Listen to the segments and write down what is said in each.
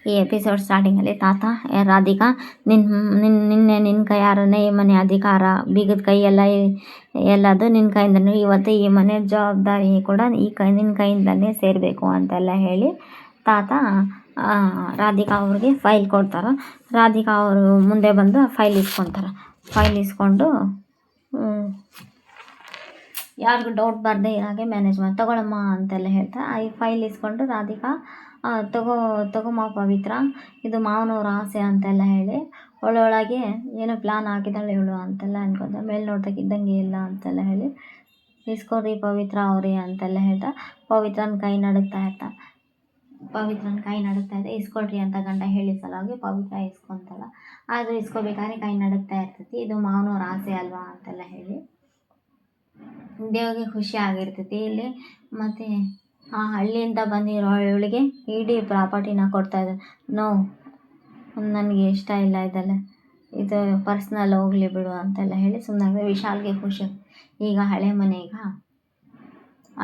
ಈ ಎಪಿಸೋಡ್ ಸ್ಟಾರ್ಟಿಂಗಲ್ಲಿ ತಾತ ರಾಧಿಕಾ ನಿನ್ನ ಕೈಯಾರನೇ ಈ ಮನೆ ಅಧಿಕಾರ ಬೀಗದ ಕೈ ಎಲ್ಲದು ನಿನ್ನ ಕೈಯಿಂದನೇ, ಇವತ್ತು ಈ ಮನೆ ಜವಾಬ್ದಾರಿ ಕೂಡ ನಿನ್ನ ಕೈಯಿಂದನೇ ಸೇರಬೇಕು ಅಂತೆಲ್ಲ ಹೇಳಿ ತಾತ ರಾಧಿಕಾ ಅವ್ರಿಗೆ ಫೈಲ್ ಕೊಡ್ತಾರೆ. ರಾಧಿಕಾ ಅವರು ಮುಂದೆ ಬಂದು ಫೈಲ್ ಇಸ್ಕೊತಾರೆ. ಫೈಲ್ ಇಸ್ಕೊಂಡು ಯಾರಿಗೂ ಡೌಟ್ ಬರದೆ ಹಾಗೆ ಮ್ಯಾನೇಜ್ ಮಾಡಿ ತಗೊಳಮ್ಮ ಅಂತೆಲ್ಲ ಹೇಳ್ತಾರೆ. ಈ ಫೈಲ್ ಇಸ್ಕೊಂಡು ರಾಧಿಕಾ ತಗೊಮ್ಮ ಪವಿತ್ರ, ಇದು ಮಾವನವ್ರ ಆಸೆ ಅಂತೆಲ್ಲ ಹೇಳಿ ಒಳಗೆ ಏನೋ ಪ್ಲ್ಯಾನ್ ಹಾಕಿದ್ದಾಳೆ ಇವಳು ಅಂತೆಲ್ಲ ಅನ್ಕೊಂತ ಮೇಲೆ ನೋಡ್ದಾಗ ಇದ್ದಂಗೆ ಇಲ್ಲ ಅಂತೆಲ್ಲ ಹೇಳಿ ಇಸ್ಕೊಡ್ರಿ ಪವಿತ್ರ ಅವ್ರಿ ಅಂತೆಲ್ಲ ಹೇಳ್ತಾ ಪವಿತ್ರನ ಕೈ ನಡುಗ್ತಾ ಇದೆ. ಇಸ್ಕೊಡ್ರಿ ಅಂತ ಗಂಡ ಹೇಳಿ ಸಲುವಾಗಿ ಪವಿತ್ರ ಇಸ್ಕೊತಾಳ. ಆದರೆ ಇಸ್ಕೋಬೇಕಾದ್ರೆ ಕೈ ನಡುಗ್ತಾ ಇರ್ತೈತಿ. ಇದು ಮಾವನವ್ರ ಆಸೆ ಅಲ್ವಾ ಅಂತೆಲ್ಲ ಹೇಳಿ ದೇವ್ರಿಗೆ ಖುಷಿ ಆಗಿರ್ತೈತಿ. ಇಲ್ಲಿ ಮತ್ತು ಆ ಹಳ್ಳಿಯಿಂದ ಬಂದಿರೋ ಇವಳಿಗೆ ಇಡೀ ಪ್ರಾಪರ್ಟಿನ ಕೊಡ್ತಾ ಇದ್ದಾರೆ. ನೋ, ನನಗೆ ಇಷ್ಟ ಇಲ್ಲ ಇದೆಲ್ಲ, ಇದು ಪರ್ಸ್ನಲ್ ಹೋಗಲಿ ಬಿಡು ಅಂತೆಲ್ಲ ಹೇಳಿ ಸುಮ್ಮನೆ ವಿಶಾಲ್ಗೆ ಖುಷಿ. ಈಗ ಹಳೆ ಮನೆ ಈಗ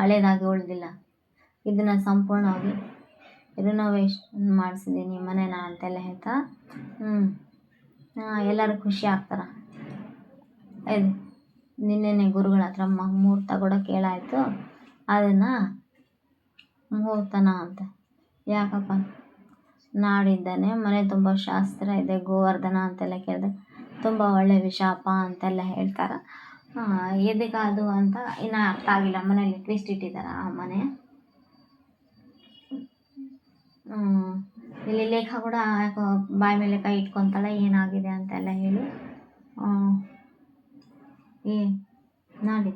ಹಳೇದಾಗಿ ಉಳಿದಿಲ್ಲ, ಇದನ್ನು ಸಂಪೂರ್ಣವಾಗಿ ರಿನೋವೇಷನ್ ಮಾಡಿಸಿದ್ದೀನಿ ಮನೇನ ಅಂತೆಲ್ಲ ಹೇಳ್ತಾ ಎಲ್ಲರೂ ಖುಷಿ ಆಗ್ತಾರೆ. ಇದು ನಿನ್ನೆನೆ ಗುರುಗಳ ಹತ್ರ ಮುಹೂರ್ತ ಕೂಡ ಕೇಳಾಯಿತು. ಅದನ್ನು ಮುಹೂರ್ತನ ಅಂತ ಯಾಕಪ್ಪ ನಾಡಿದ್ದಾನೆ, ಮನೆ ತುಂಬ ಶಾಸ್ತ್ರ ಇದೆ, ಗೋವರ್ಧನ ಅಂತೆಲ್ಲ ಕೇಳಿದೆ. ತುಂಬ ಒಳ್ಳೆ ವಿಷಯಪ್ಪ ಅಂತೆಲ್ಲ ಹೇಳ್ತಾರೆ. ಎದಕ್ಕೆ ಅಂತ ಇನ್ನೂ ಅರ್ಥ ಆಗಿಲ್ಲ. ಮನೇಲಿ ಟ್ವಿಸ್ಟ್ ಇಟ್ಟಿದ್ದಾರೆ ಆ ಮನೆ. ಇಲ್ಲಿ ಲೇಖ ಕೂಡ ಯಾಕೋ ಬಾಯಿ ಮೇಲೆ ಕೈ ಇಟ್ಕೊತಾಳೆ ಏನಾಗಿದೆ ಅಂತೆಲ್ಲ ಹೇಳಿ ನೋಡಿ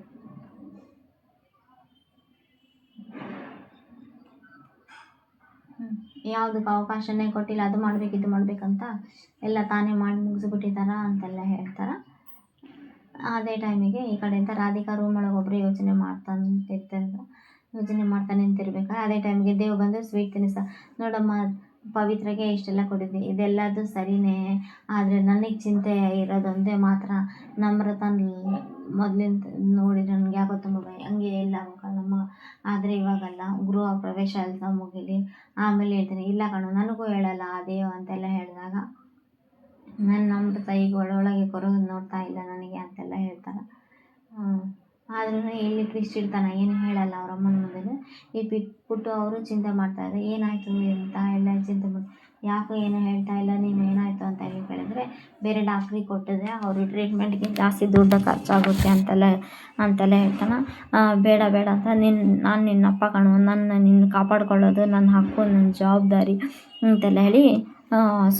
ಯಾವುದಕ್ಕೆ ಅವಕಾಶನೇ ಕೊಟ್ಟಿಲ್ಲ, ಅದು ಮಾಡ್ಬೇಕು ಇದು ಮಾಡ್ಬೇಕಂತ ಎಲ್ಲ ತಾನೇ ಮಾಡಿ ಮುಗಿಸ್ಬಿಟ್ಟಿದ್ದಾರ ಅಂತೆಲ್ಲ ಹೇಳ್ತಾರೆ. ಅದೇ ಟೈಮಿಗೆ ಈ ಕಡೆಯಿಂದ ರಾಧಿಕಾ ರೂಮ್ ಒಳಗೆ ಒಬ್ಬರು ಯೋಚನೆ ಮಾಡ್ತಾ ನಿಂತಿರ್ಬೇಕಾದ್ರೆ ಅದೇ ಟೈಮಿಗೆ ದೇವ್ ಬಂದು ಸ್ವೀಟ್ ತಿನ್ನಿಸ್ತಾ, ನೋಡಮ್ಮ ಪವಿತ್ರಗೆ ಇಷ್ಟೆಲ್ಲ ಕೊಟ್ಟಿದ್ದೆ, ಇದೆಲ್ಲದು ಸರಿನೇ, ಆದರೆ ನನಗೆ ಚಿಂತೆ ಇರೋದೊಂದೇ ಮಾತ್ರ ನಮ್ರತ ಮೊದಲಿಂದ ನೋಡಿ ನನಗೆ ಯಾಕೋ ತುಂಬ ಹಂಗೆ ಇಲ್ಲ ಕಣಮ್ಮ, ಆದರೆ ಇವಾಗಲ್ಲ, ಗೃಹ ಪ್ರವೇಶ ಎಲ್ಲ ಮುಗಿಲಿ ಆಮೇಲೆ ಹೇಳ್ತೀನಿ. ಇಲ್ಲ ಕಣು, ನನಗೂ ಹೇಳಲ್ಲ ದೇವ್ ಅಂತೆಲ್ಲ ಹೇಳಿದಾಗ ನನ್ನ ನಮ್ರತ ಈಗ ಒಳಗೆ ಕೊರಗು ನೋಡ್ತಾ ಇಲ್ಲ ನನಗೆ ಅಂತೆಲ್ಲ ಹೇಳ್ತಾರೆ. ಆದ್ರೂ ಇಲ್ಲಿ ಟ್ವಿಸ್ಟ್ ಇಡ್ತಾನೆ, ಏನು ಹೇಳಲ್ಲ ಅವ್ರ ಅಮ್ಮನ ಮುಂದೆ. ಈ ಪುಟ್ಟು ಅವರು ಚಿಂತೆ ಮಾಡ್ತಾಯಿದ್ದಾರೆ, ಏನಾಯಿತು ಅಂತ ಎಲ್ಲ ಚಿಂತೆ ಮಾಡಿ, ಯಾಕೋ ಏನೋ ಹೇಳ್ತಾ ಇಲ್ಲ ನೀನು, ಏನಾಯಿತು ಅಂತ ಹೇಳಿ ಕೇಳಿದ್ರೆ ಬೇರೆ ಡಾಕ್ಟ್ರಿಗೆ ಕೊಟ್ಟಿದೆ, ಅವರು ಟ್ರೀಟ್ಮೆಂಟ್ಗೆ ಜಾಸ್ತಿ ದುಡ್ಡು ಖರ್ಚಾಗುತ್ತೆ ಅಂತೆಲ್ಲ ಹೇಳ್ತಾನೆ. ಬೇಡ ಅಂತ ನಾನು ನಿನ್ನಪ್ಪ ಕಣು, ನಿನ್ನ ಕಾಪಾಡ್ಕೊಳ್ಳೋದು ನನ್ನ ಹಕ್ಕು, ನನ್ನ ಜವಾಬ್ದಾರಿ ಅಂತೆಲ್ಲ ಹೇಳಿ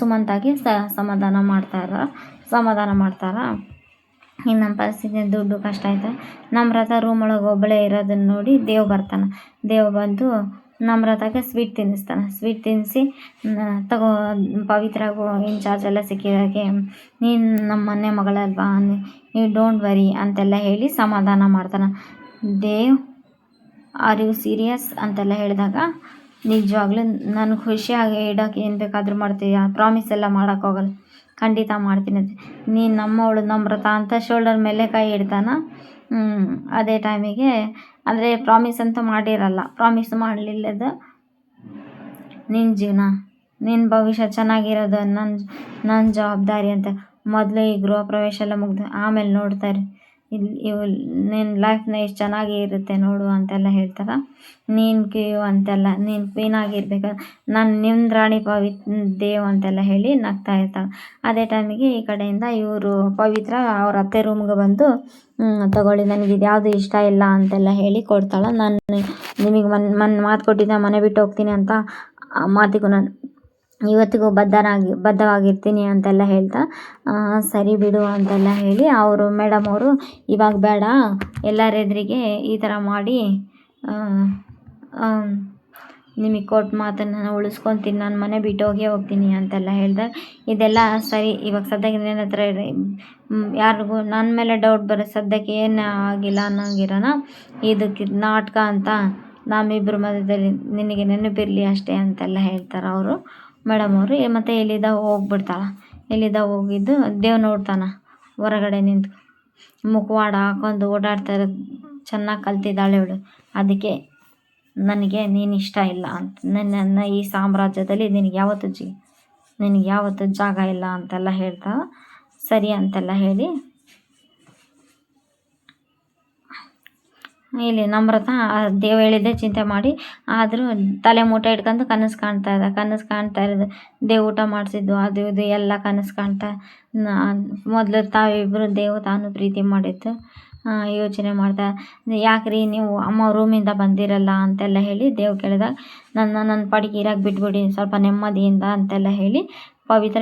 ಸುಮಂತಾಗಿ ಸಮಾಧಾನ ಮಾಡ್ತಾರ. ಇನ್ನು ನಮ್ಮ ಪರಿಸ್ಥಿತಿ ದುಡ್ಡು ಕಷ್ಟ ಐತೆ. ನಮ್ರತ ರೂಮ್ ಒಳಗೆ ಒಬ್ಬಳೇ ಇರೋದನ್ನ ನೋಡಿ ದೇವ್ ಬರ್ತಾನೆ. ದೇವ್ ಬಂದು ನಮ್ರತಾಗೆ ಸ್ವೀಟ್ ತಿನ್ನಿಸ್ತಾನೆ. ಸ್ವೀಟ್ ತಿನ್ನಿಸಿ ತಗೋ ಪವಿತ್ರಗೂ ಇನ್ಚಾರ್ಜ್ ಎಲ್ಲ ಸಿಕ್ಕಿದಾಗೆ, ನೀನು ನಮ್ಮ ಮನೆ ಮಗಳಲ್ವಾ, ನೀವು ಡೋಂಟ್ ವರಿ ಅಂತೆಲ್ಲ ಹೇಳಿ ಸಮಾಧಾನ ಮಾಡ್ತಾನೆ. ದೇವ್ ಆರ್ ಯು ಸೀರಿಯಸ್ ಅಂತೆಲ್ಲ ಹೇಳಿದಾಗ, ನಿಜವಾಗ್ಲೂ ನಾನು ಖುಷಿಯಾಗಿ ಇಡೋಕೆ ಏನು ಬೇಕಾದರೂ ಮಾಡ್ತೀಯ, ಪ್ರಾಮಿಸ್ ಎಲ್ಲ ಮಾಡೋಕ್ಕೋಗಲ್ಲ, ಖಂಡಿತ ಮಾಡ್ತೀನಿ ಅಂತ. ನೀನು ನಮ್ಮವಳು ನಮ್ರತ ಅಂತ ಶೋಲ್ಡರ್ ಮೇಲೆ ಕೈ ಇಡ್ತಾನೆ. ಅದೇ ಟೈಮಿಗೆ ಅಂದರೆ ಪ್ರಾಮಿಸ್ ಅಂತೂ ಮಾಡಿರಲ್ಲ, ಪ್ರಾಮಿಸ್ ಮಾಡಲಿಲ್ಲದ ನಿನ್ನ ಜೀವನ, ನಿನ್ನ ಭವಿಷ್ಯ ಚೆನ್ನಾಗಿರೋದು ನನ್ನ ಜವಾಬ್ದಾರಿ ಅಂತ. ಮೊದಲು ಈ ಗೃಹ ಪ್ರವೇಶ ಎಲ್ಲ ಮುಗ್ದು ಆಮೇಲೆ ನೋಡ್ತಾರೆ, ನಿನ್ನ ಲೈಫ್ನ ಎಷ್ಟು ಚೆನ್ನಾಗಿ ಇರುತ್ತೆ ನೋಡು ಅಂತೆಲ್ಲ ಹೇಳ್ತಾರೆ. ನೀನು ಅಂತೆಲ್ಲ ನೀನು ಕ್ವೀನ್ ಆಗಿರ್ಬೇಕು, ನಾನು ನಿಮ್ಮ ರಾಣಿ ದೇವ್ ಅಂತೆಲ್ಲ ಹೇಳಿ ನಗ್ತಾ ಇರ್ತಾಳೆ. ಅದೇ ಟೈಮಿಗೆ ಈ ಕಡೆಯಿಂದ ಇವರು ಪವಿತ್ರ ಅವ್ರ ಅತ್ತೆ ರೂಮ್ಗೆ ಬಂದು ತಗೊಳ್ಳಿ, ನನಗೆ ಇದ್ಯಾವುದು ಇಷ್ಟ ಇಲ್ಲ ಅಂತೆಲ್ಲ ಹೇಳಿ ಕೊಡ್ತಾಳೆ. ನಾನು ನಿಮಗೆ ಮಾತು ಕೊಟ್ಟಿದ್ದೆ ಮನೆ ಬಿಟ್ಟು ಹೋಗ್ತೀನಿ ಅಂತ, ಆ ಮಾತಿಗೂ ನಾನು ಇವತ್ತಿಗೂ ಬದ್ಧವಾಗಿರ್ತೀನಿ ಅಂತೆಲ್ಲ ಹೇಳ್ತಾ ಸರಿ ಬಿಡು ಅಂತೆಲ್ಲ ಹೇಳಿ ಅವರು ಮೇಡಮ್ ಅವರು, ಇವಾಗ ಬೇಡ, ಎಲ್ಲರ ಎದುರಿಗೆ ಈ ಥರ ಮಾಡಿ ನಿಮಗೆ ಕೊಟ್ಟು ಮಾತನ್ನು ನಾನು ಉಳಿಸ್ಕೊತೀನಿ, ನಾನು ಮನೆ ಬಿಟ್ಟು ಹೋಗ್ತೀನಿ ಅಂತೆಲ್ಲ ಹೇಳಿದಾಗ, ಇದೆಲ್ಲ ಸರಿ, ಇವಾಗ ಸದ್ಯಕ್ಕೆ ನನ್ನ ಹತ್ರ ಯಾರಿಗೂ ನನ್ನ ಮೇಲೆ ಡೌಟ್ ಬರೋ ಸದ್ಯಕ್ಕೆ ಏನು ಆಗಿಲ್ಲ ಅನ್ನೋಂಗಿರೋಣ, ಇದಕ್ಕೆ ನಾಟಕ ಅಂತ ನಮ್ಮಿಬ್ಬರ ಮಧ್ಯದಲ್ಲಿ ನಿನಗೆ ನೆನಪಿರಲಿ ಅಷ್ಟೇ ಅಂತೆಲ್ಲ ಹೇಳ್ತಾರೆ ಅವರು ಮೇಡಮ್ ಅವರು. ಮತ್ತು ಇಲ್ಲಿದ್ದ ಹೋಗ್ಬಿಡ್ತಾಳೆ. ಇಲ್ಲಿದ್ದ ಹೋಗಿದ್ದು ದೇವ್ ನೋಡ್ತಾನೆ ಹೊರಗಡೆ ನಿಂತು, ಮುಖವಾಡ ಹಾಕೊಂಡು ಓಡಾಡ್ತಾ ಇರೋದು ಚೆನ್ನಾಗಿ ಕಲ್ತಿದ್ದಾಳೆ ಇವಳು, ಅದಕ್ಕೆ ನನಗೆ ನೀನು ಇಷ್ಟ ಇಲ್ಲ ಅಂತ, ನನ್ನ ಈ ಸಾಮ್ರಾಜ್ಯದಲ್ಲಿ ನಿನಗೆ ಯಾವತ್ತೂ ಜಾಗ ಇಲ್ಲ ಅಂತೆಲ್ಲ ಹೇಳ್ತಾ ಸರಿ ಅಂತೆಲ್ಲ ಹೇಳಿ ಇಲ್ಲಿ ನಮ್ರತ ದೇವ ಹೇಳಿದ್ದೆ ಚಿಂತೆ ಮಾಡಿ ಆದರೂ ತಲೆ ಮೂಟೆ ಇಟ್ಕೊಂಡು ಕನಸು ಕಾಣ್ತಾ ಇರೋದು ದೇವ್ ಊಟ ಮಾಡಿಸಿದ್ದು ಅದು ಇದು ಎಲ್ಲ ಕನಸು ಕಾಣ್ತಾ ಮೊದಲು ತಾವಿಬ್ಬರು ದೇವ್ ತಾನು ಪ್ರೀತಿ ಮಾಡಿತ್ತು. ಯೋಚನೆ ಮಾಡ್ತಾ ಯಾಕ್ರಿ ನೀವು ಅಮ್ಮ ರೂಮಿಂದ ಬಂದಿರಲ್ಲ ಅಂತೆಲ್ಲ ಹೇಳಿ ದೇವ್ ಕೇಳಿದಾಗ ನನ್ನ ಪಾಡಿಗೆ ಇರಾಕ್ ಬಿಟ್ಬಿಡಿ ಸ್ವಲ್ಪ ನೆಮ್ಮದಿಯಿಂದ ಅಂತೆಲ್ಲ ಹೇಳಿ ಪವಿತ್ರ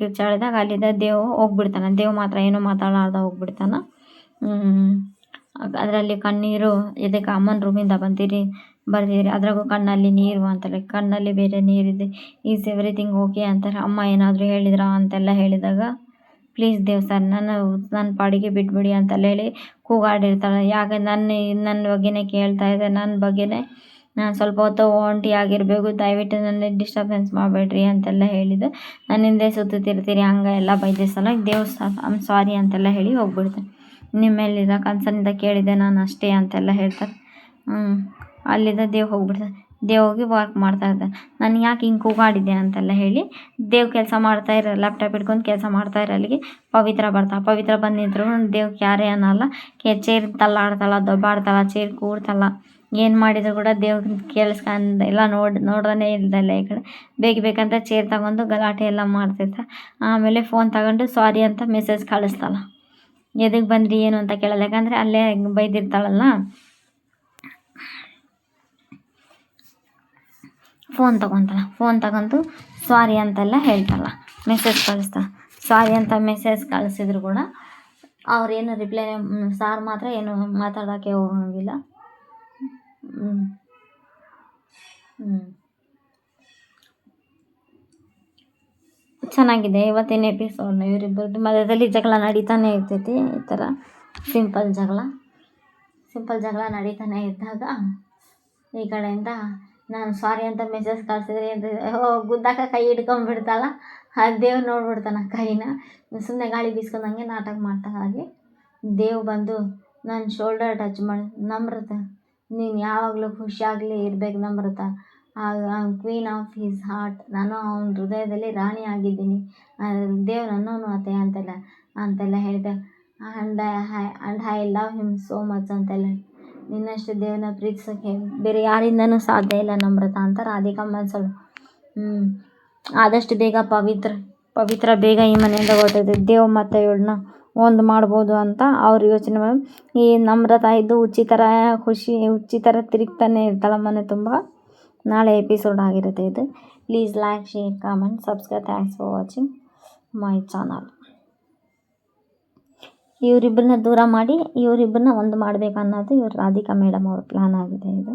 ಕಿರ್ಚಾಡಿದಾಗ ಅಲ್ಲಿದ್ದ ದೇವ್ ಹೋಗ್ಬಿಡ್ತಾನೆ. ದೇವ್ ಮಾತ್ರ ಏನೂ ಮಾತಾಡಲಾರ್ದ ಹೋಗ್ಬಿಡ್ತಾನೆ. ಅದರಲ್ಲಿ ಕಣ್ಣೀರು ಎದಕ್ಕೆ ಅಮ್ಮನ ರೂಮಿಂದ ಬರ್ದಿರಿ ಅದ್ರಾಗೂ ಕಣ್ಣಲ್ಲಿ ನೀರು ಅಂತಾರೆ, ಕಣ್ಣಲ್ಲಿ ಬೇರೆ ನೀರಿದೆ, ಈಸ್ ಎವ್ರಿಥಿಂಗ್ ಓಕೆ ಅಂತಾರೆ. ಅಮ್ಮ ಏನಾದರೂ ಹೇಳಿದ್ರಾ ಅಂತೆಲ್ಲ ಹೇಳಿದಾಗ ಪ್ಲೀಸ್ ದೇವ್ ಸರ್ ನನ್ನ ಪಾಡಿಗೆ ಬಿಟ್ಬಿಡಿ ಅಂತೆಲ್ಲ ಹೇಳಿ ಕೂಗಾಡಿರ್ತಾಳೆ. ಯಾಕೆ ನನ್ನ ಬಗ್ಗೆನೇ ಕೇಳ್ತಾ ಇದೆ, ನನ್ನ ಬಗ್ಗೆನೇ ನಾನು ಸ್ವಲ್ಪ ಹೊತ್ತು ಒಂಟಿಯಾಗಿರಬೇಕು, ದಯವಿಟ್ಟು ನನ್ನ ಡಿಸ್ಟರ್ಬೆನ್ಸ್ ಮಾಡಬೇಡ್ರಿ ಅಂತೆಲ್ಲ ಹೇಳಿದ್ದು ನನ್ನ ಹಿಂದೆ ಸುತ್ತುತ್ತಿರ್ತೀರಿ ಹಂಗೆ ಎಲ್ಲ ಬೈದೆ ಸಲ ದೇವ್ ಐಮ್ ಸಾರಿ ಅಂತೆಲ್ಲ ಹೇಳಿ ಹೋಗ್ಬಿಡ್ತಾನೆ. ನಿಮ್ಮೆಲ್ಲಿದ ಕನ್ಸರ್ನಿಂದ ಕೇಳಿದ್ದೆ ನಾನು ಅಷ್ಟೇ ಅಂತೆಲ್ಲ ಹೇಳ್ತಾರೆ. ಅಲ್ಲಿದ್ದ ದೇವ್ ಹೋಗ್ಬಿಡ್ತಾರೆ. ದೇವ್ ಹೋಗಿ ವರ್ಕ್ ಮಾಡ್ತಾ ಇರ್ತಾನೆ. ನಾನು ಯಾಕೆ ಹಿಂಗೆ ಕೂಗಾಡಿದ್ದೆ ಅಂತೆಲ್ಲ ಹೇಳಿ ದೇವ್ ಕೆಲಸ ಮಾಡ್ತಾ ಇರೋ ಲ್ಯಾಪ್ಟಾಪ್ ಇಟ್ಕೊಂಡು ಕೆಲಸ ಮಾಡ್ತಾ ಇರೋ ಅಲ್ಲಿಗೆ ಪವಿತ್ರ ಬಂದು ನಿಂತರು. ದೇವ್ ಯಾರೇ ಅನ್ನಲ್ಲ, ಚೇರ್ ತಳ್ಳಾಡ್ತಾಳ, ದೊಬ್ಬಾಡ್ತಾಳ, ಚೇರ್ ಕೂಡ್ತಾಳ, ಏನು ಮಾಡಿದ್ರು ಕೂಡ ದೇವ್ ಕೇಳಿಸ್ಕೊಂಡು ಎಲ್ಲ ನೋಡ್ದೇ ಇಲ್ದಲ್ಲ ಈ ಕಡೆ ಬೇಕಂತ ಚೇರ್ ತಗೊಂಡು ಗಲಾಟೆ ಎಲ್ಲ ಮಾಡ್ತಿರ್ತಾಳೆ. ಆಮೇಲೆ ಫೋನ್ ತಗೊಂಡು ಸಾರಿ ಅಂತ ಮೆಸೇಜ್ ಕಳಿಸ್ತಾಳ. ಎದಕ್ಕೆ ಬಂದ್ರಿ ಏನು ಅಂತ ಕೇಳಲ್ಲ, ಯಾಕಂದರೆ ಅಲ್ಲೇ ಬೈದಿರ್ತಾಳಲ್ಲ. ಫೋನ್ ತಗೊಂಡು ಸಾರಿ ಅಂತೆಲ್ಲ ಹೇಳ್ತಾಳ, ಮೆಸೇಜ್ ಕಳಿಸ್ತಾಳೆ. ಸಾರಿ ಅಂತ ಮೆಸೇಜ್ ಕಳಿಸಿದ್ರು ಕೂಡ ಅವ್ರೇನು ರಿಪ್ಲೈ ಸಾರ್ ಮಾತ್ರ ಏನು ಮಾತಾಡೋಕ್ಕೆ ಹೋಗಂಗಿಲ್ಲ. ಚೆನ್ನಾಗಿದೆ ಇವತ್ತಿನ ಎಪಿಸೋಡ್. ಇವರಿಬ್ಬರದ್ದು ಮಧ್ಯದಲ್ಲಿ ಜಗಳ ನಡೀತಾನೆ ಇರ್ತೈತಿ. ಈ ಥರ ಸಿಂಪಲ್ ಜಗಳ ನಡೀತಾನೆ ಇದ್ದಾಗ ಈ ಕಡೆಯಿಂದ ನಾನು ಸಾರಿ ಅಂತ ಮೆಸೇಜ್ ಕಳಿಸಿದ್ರೆ ಗುದ್ದಾಕ ಕೈ ಹಿಡ್ಕೊಂಡ್ಬಿಡ್ತಾಳ. ದೇವ್ ನೋಡ್ಬಿಡ್ತಾನೆ ಕೈನ, ಸುಮ್ಮನೆ ಗಾಳಿ ಬೀಸ್ಕೊಂಡಂಗೆ ನಾಟಕ ಮಾಡ್ತಾ. ಹಾಗೆ ದೇವ್ ಬಂದು ನನ್ನ ಶೋಲ್ಡರ್ ಟಚ್ ಮಾಡಿ, ನಮ್ರತ ನೀನು ಯಾವಾಗಲೂ ಖುಷಿಯಾಗಲಿ ಇರಬೇಕು Namrata, queen of his heart, ನಾನು ಅವನ ಹೃದಯದಲ್ಲಿ ರಾಣಿ ಆಗಿದ್ದೀನಿ, ದೇವ್ ನನ್ನವನು ಅತ್ತೆ ಅಂತೆಲ್ಲ ಹೇಳಿದೆ. And I love him so much ಅಂತೆಲ್ಲ, ನಿನ್ನಷ್ಟು ದೇವನ ಪ್ರೀತಿಸೋಕ್ಕೆ ಬೇರೆ ಯಾರಿಂದನೂ ಸಾಧ್ಯ ಇಲ್ಲ ನಮ್ರತ ಅಂತ ರಾಧಿಕಾ ಮನ್ಸಳು. ಆದಷ್ಟು ಬೇಗ ಪವಿತ್ರ ಬೇಗ ಈ ಮನೆಯಿಂದ ಹೊರಟೈತೆ, ದೇವ್ ಮತ್ತು ಇವಳನ್ನ ಒಂದು ಮಾಡ್ಬೋದು ಅಂತ ಅವ್ರು ಯೋಚನೆ ಮಾಡಿ ಈ ನಮ್ರತ ಇದ್ದು ಹುಚ್ಚಿ ಥರ ತಿರುಗ್ತಾನೆ ಇರ್ತಾಳೆ ಮನೆ ತುಂಬ. ನಾಳೆ ಎಪಿಸೋಡ್ ಆಗಿರುತ್ತೆ ಇದು. Please like, share, comment, subscribe. Thanks for watching my channel. ಇವರಿಬ್ಬರನ್ನ ದೂರ ಮಾಡಿ ಇವರಿಬ್ಬರನ್ನ ಒಂದು ಮಾಡಬೇಕು ಅನ್ನೋದು ರಾಧಿಕಾ ಮೇಡಮ್ ಅವ್ರ ಪ್ಲ್ಯಾನ್ ಆಗಿದೆ ಇದು.